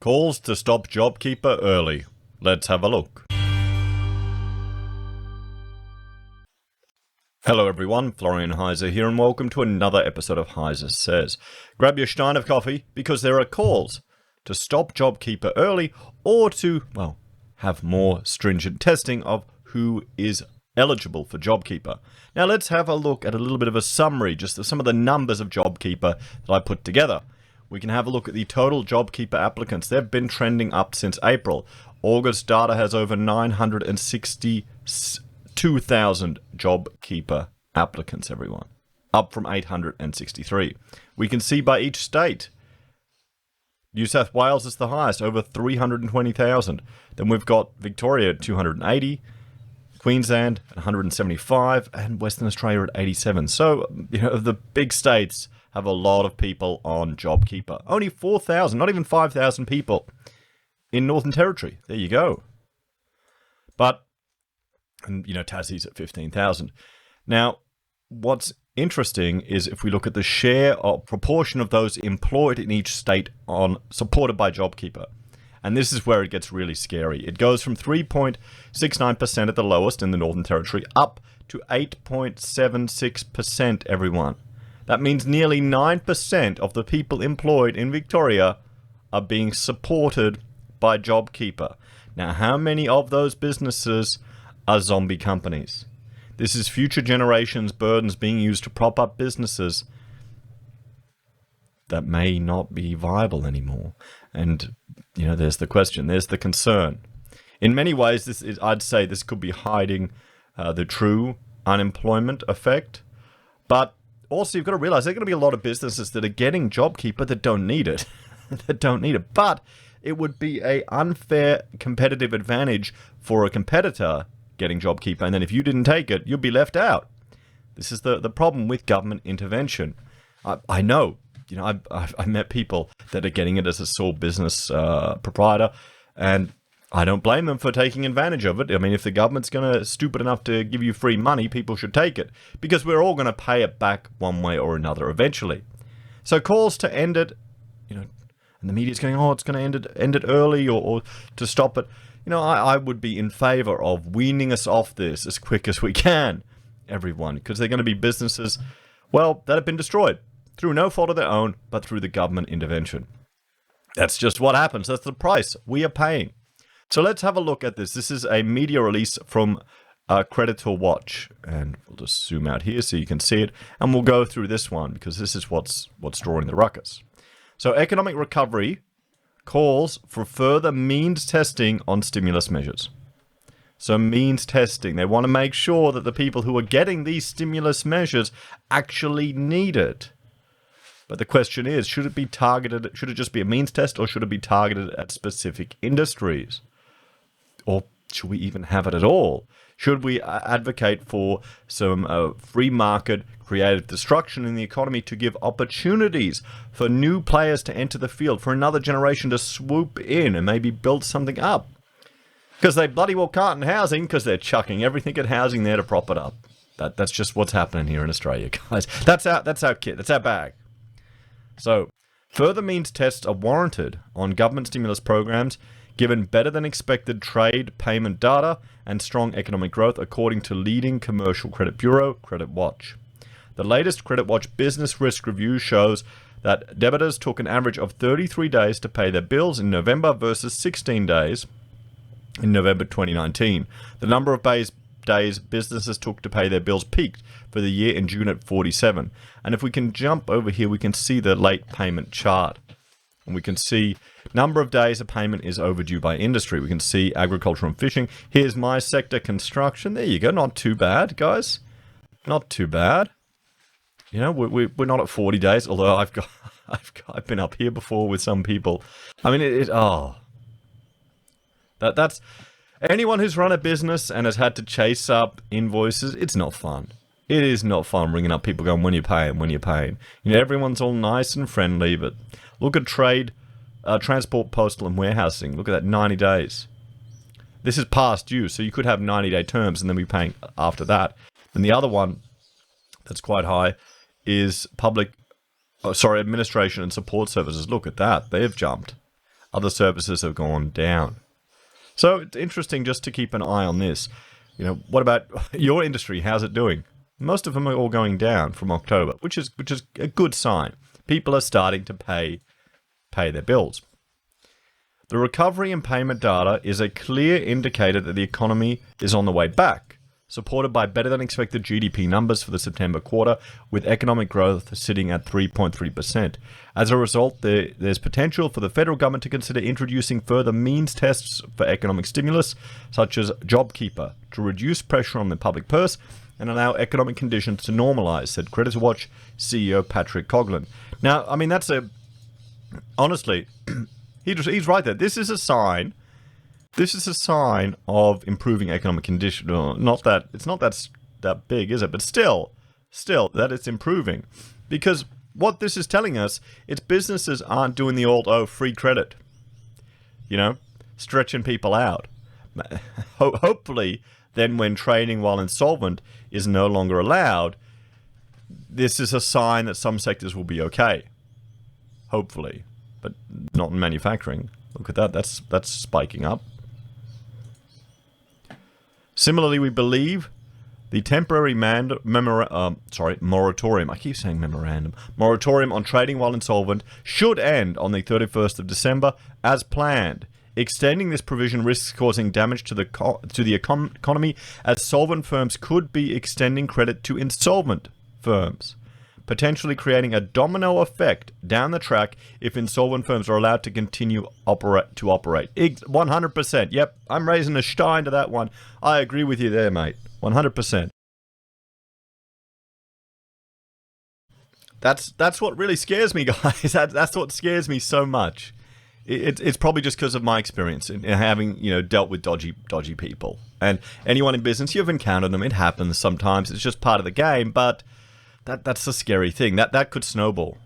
Calls to stop Jobkeeper early. Let's have a look. Hello everyone, Florian.Heise here and welcome to another episode of HeiseSays. Grab your stein of coffee because there are calls to stop Jobkeeper early or to, well, have more stringent testing of who is eligible for Jobkeeper. Now let's have a look at a little bit of a summary, just some of the numbers of Jobkeeper that I put together. We can have a look at the total Jobkeeper applicants. They've been trending up since April. August data has over 962,000 Jobkeeper applicants, everyone. Up from 863. We can see by each state. New South Wales is the highest, over 320,000. Then we've got Victoria at 280, Queensland at 175, and Western Australia at 87. So, the big states have a lot of people on Jobkeeper. Only 4,000, not even 5,000 people in Northern Territory. There you go. But, and Tassie's at 15,000. Now, what's interesting is if we look at the share or proportion of those employed in each state supported by Jobkeeper. And this is where it gets really scary. It goes from 3.69% at the lowest in the Northern Territory up to 8.76%, everyone. That means nearly 9% of the people employed in Victoria are being supported by Jobkeeper. Now, how many of those businesses are zombie companies? This is future generations' burdens being used to prop up businesses that may not be viable anymore. And, there's the question, there's the concern. In many ways, I'd say this could be hiding the true unemployment effect. But also, you've got to realize there are going to be a lot of businesses that are getting Jobkeeper that don't need it. But it would be an unfair competitive advantage for a competitor getting Jobkeeper. And then if you didn't take it, you'd be left out. This is the problem with government intervention. I know, I've met people that are getting it as a sole business proprietor, and I don't blame them for taking advantage of it. I mean, if the government's stupid enough to give you free money, people should take it, because we're all going to pay it back one way or another eventually. So calls to end it, and the media's going, oh, it's going to end it early or to stop it. I would be in favor of weaning us off this as quick as we can, everyone, because they're going to be businesses, well, that have been destroyed through no fault of their own, but through the government intervention. That's just what happens. That's the price we are paying. So let's have a look at this. This is a media release from Creditor Watch, and we'll just zoom out here so you can see it, and we'll go through this one because this is what's drawing the ruckus. So economic recovery calls for further means testing on stimulus measures. So means testing. They want to make sure that the people who are getting these stimulus measures actually need it. But the question is, should it be targeted? Should it just be a means test, or should it be targeted at specific industries? Or should we even have it at all? Should we advocate for some free market creative destruction in the economy to give opportunities for new players to enter the field, for another generation to swoop in and maybe build something up? Because they bloody well can't in housing, because they're chucking everything at housing there to prop it up. That's just what's happening here in Australia, guys. That's our kit. That's our bag. So, further means tests are warranted on government stimulus programs, given better than expected trade payment data and strong economic growth, according to leading commercial credit bureau, Credit Watch. The latest Credit Watch business risk review shows that debtors took an average of 33 days to pay their bills in November versus 16 days in November 2019. The number of days businesses took to pay their bills peaked for the year in June at 47. And if we can jump over here, we can see the late payment chart. And we can see number of days a payment is overdue by industry. We can see agriculture and fishing. Here's my sector, construction. There you go. Not too bad, guys. Not too bad. We're not at 40 days, although I've been up here before with some people. I mean, that's anyone who's run a business and has had to chase up invoices. It's not fun. It is not fun ringing up people going, when you're paying. Everyone's all nice and friendly, but look at trade, transport, postal, and warehousing. Look at that, 90 days. This is past due, so you could have 90-day terms and then be paying after that. And the other one that's quite high is administration and support services. Look at that. They've jumped. Other services have gone down. So it's interesting just to keep an eye on this. What about your industry? How's it doing? Most of them are all going down from October, which is a good sign. People are starting to pay their bills. The recovery in payment data is a clear indicator that the economy is on the way back, supported by better than expected GDP numbers for the September quarter, with economic growth sitting at 3.3%. As a result, there's potential for the federal government to consider introducing further means tests for economic stimulus, such as Jobkeeper, to reduce pressure on the public purse and allow economic conditions to normalize, said Creditors Watch CEO Patrick Coughlin. Now, I mean, honestly, he's right there. This is a sign of improving economic conditions. It's not that big, is it? But still that it's improving, because what this is telling us, it's businesses aren't doing the old free credit, stretching people out. Hopefully, then when trading while insolvent is no longer allowed, this is a sign that some sectors will be okay. Hopefully, but not in manufacturing. Look at that. That's spiking up. Similarly, we believe the temporary moratorium, I keep saying memorandum, moratorium on trading while insolvent should end on the 31st of December as planned. Extending this provision risks causing damage to the economy, as solvent firms could be extending credit to insolvent firms, potentially creating a domino effect down the track if insolvent firms are allowed to continue to operate. 100%. Yep, I'm raising a stein to that one. I agree with you there, mate. 100%. That's what really scares me, guys. That's what scares me so much. It's probably just because of my experience in having dealt with dodgy people. And anyone in business, you've encountered them. It happens sometimes. It's just part of the game. But that's the scary thing. That could snowball.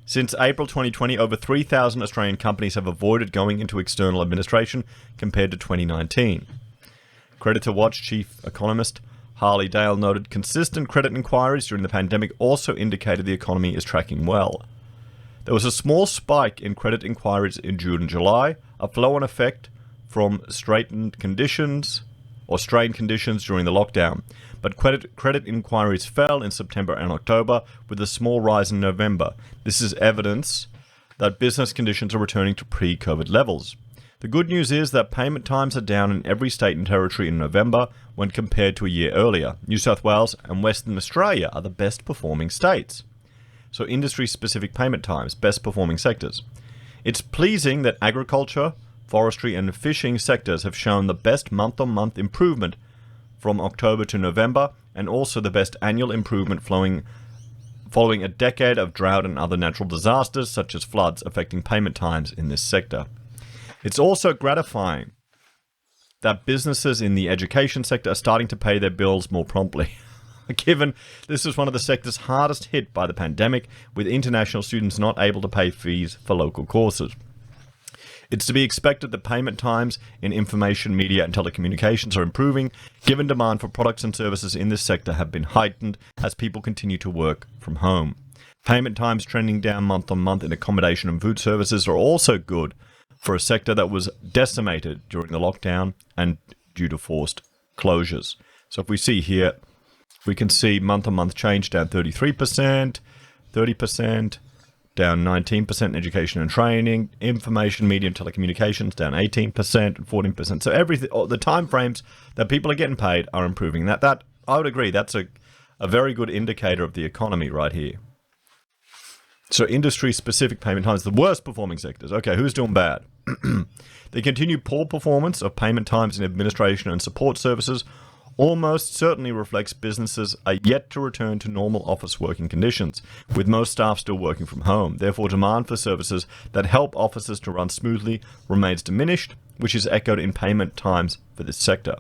Since April 2020, over 3,000 Australian companies have avoided going into external administration compared to 2019. Creditor Watch chief economist Harley Dale noted consistent credit inquiries during the pandemic also indicated the economy is tracking well. There was a small spike in credit inquiries in June and July, a flow-on effect from strained conditions during the lockdown. But credit inquiries fell in September and October, with a small rise in November. This is evidence that business conditions are returning to pre-COVID levels. The good news is that payment times are down in every state and territory in November when compared to a year earlier. New South Wales and Western Australia are the best performing states. So industry-specific payment times, best performing sectors. It's pleasing that agriculture, forestry and fishing sectors have shown the best month-on-month improvement from October to November, and also the best annual improvement following a decade of drought and other natural disasters such as floods affecting payment times in this sector. It's also gratifying that businesses in the education sector are starting to pay their bills more promptly, given this is one of the sectors hardest hit by the pandemic, with international students not able to pay fees for local courses. It's to be expected that payment times in information, media and telecommunications are improving, given demand for products and services in this sector have been heightened as people continue to work from home. Payment times trending down month on month in accommodation and food services are also good for a sector that was decimated during the lockdown and due to forced closures. So if we see here, we can see month-on-month change down 33%, 30%, down 19% in education and training, information, media and telecommunications down 18% and 14%. So everything, the time frames that people are getting paid are improving. That I would agree, that's a very good indicator of the economy right here. So industry-specific payment times, the worst performing sectors. Okay, who's doing bad? The continued poor performance of payment times in administration and support services almost certainly reflects businesses are yet to return to normal office working conditions, with most staff still working from home. Therefore, demand for services that help offices to run smoothly remains diminished, which is echoed in payment times for this sector.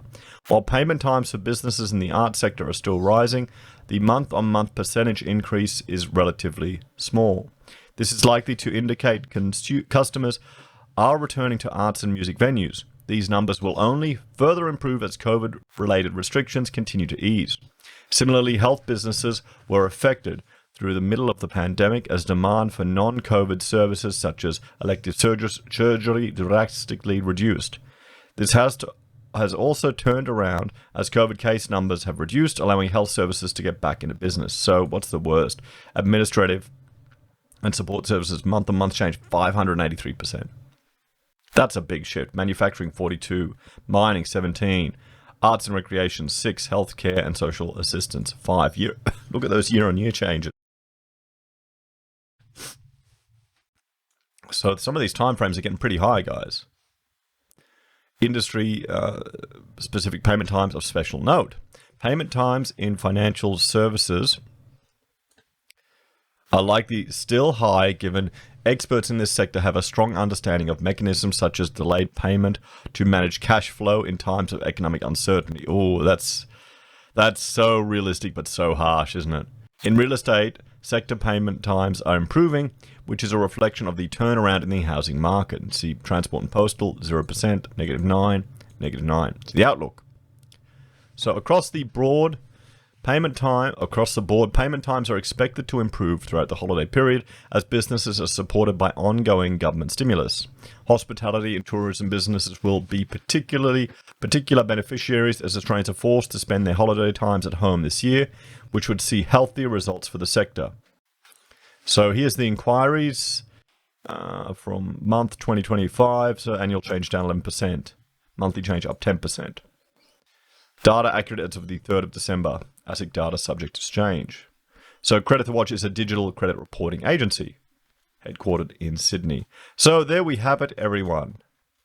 While payment times for businesses in the art sector are still rising, the month-on-month percentage increase is relatively small. This is likely to indicate customers are returning to arts and music venues. These numbers will only further improve as COVID-related restrictions continue to ease. Similarly, health businesses were affected, through the middle of the pandemic as demand for non-COVID services such as elective surgery drastically reduced. This has also turned around as COVID case numbers have reduced, allowing health services to get back into business. So what's the worst? Administrative and support services month-on-month change 583%. That's a big shift. Manufacturing 42, mining 17, arts and recreation 6, healthcare and social assistance 5. Look at those year-on-year changes. So some of these timeframes are getting pretty high, guys. Industry specific payment times of special note. Payment times in financial services are likely still high given experts in this sector have a strong understanding of mechanisms such as delayed payment to manage cash flow in times of economic uncertainty. Oh, that's so realistic but so harsh, isn't it? In real estate, sector payment times are improving, which is a reflection of the turnaround in the housing market. See transport and postal, 0%, -9, -9. It's the outlook. So across the board, payment times are expected to improve throughout the holiday period as businesses are supported by ongoing government stimulus. Hospitality and tourism businesses will be particular beneficiaries as Australians are forced to spend their holiday times at home this year, which would see healthier results for the sector. So here's the inquiries from month 2025. So annual change down 11%, monthly change up 10%. Data accurate as of the 3rd of December. ASIC data subject to change. So Credit to Watch is a digital credit reporting agency headquartered in Sydney. So there we have it, everyone.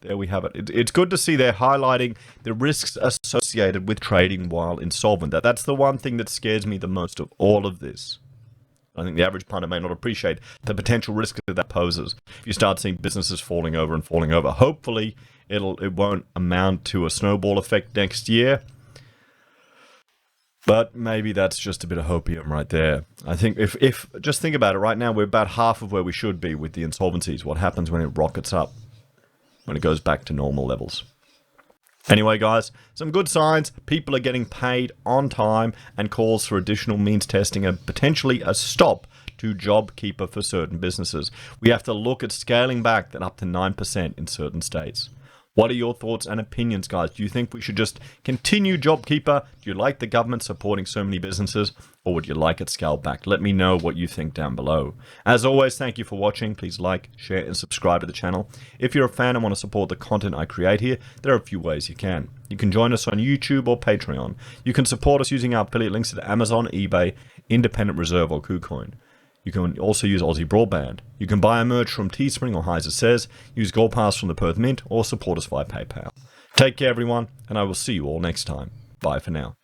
There we have it. It's good to see they're highlighting the risks associated with trading while insolvent. That's the one thing that scares me the most of all of this. I think the average punter may not appreciate the potential risk that poses. If you start seeing businesses falling over, hopefully it won't amount to a snowball effect next year. But maybe that's just a bit of hopium right there. I think if just think about it, right now we're about half of where we should be with the insolvencies. What happens when it rockets up, when it goes back to normal levels? Anyway, guys, some good signs. People are getting paid on time and calls for additional means testing and potentially a stop to Jobkeeper for certain businesses. We have to look at scaling back that up to 9% in certain states. What are your thoughts and opinions, guys? Do you think we should just continue Jobkeeper? Do you like the government supporting so many businesses? Or would you like it scaled back? Let me know what you think down below. As always, thank you for watching. Please like, share, and subscribe to the channel. If you're a fan and want to support the content I create here, there are a few ways you can. You can join us on YouTube or Patreon. You can support us using our affiliate links at Amazon, eBay, Independent Reserve, or Kucoin. You can also use AussieBroadband. You can buy our merch from Teespring or HeiseSays, use Gold Pass from the Perth Mint, or support us via PayPal. Take care, everyone, and I will see you all next time. Bye for now.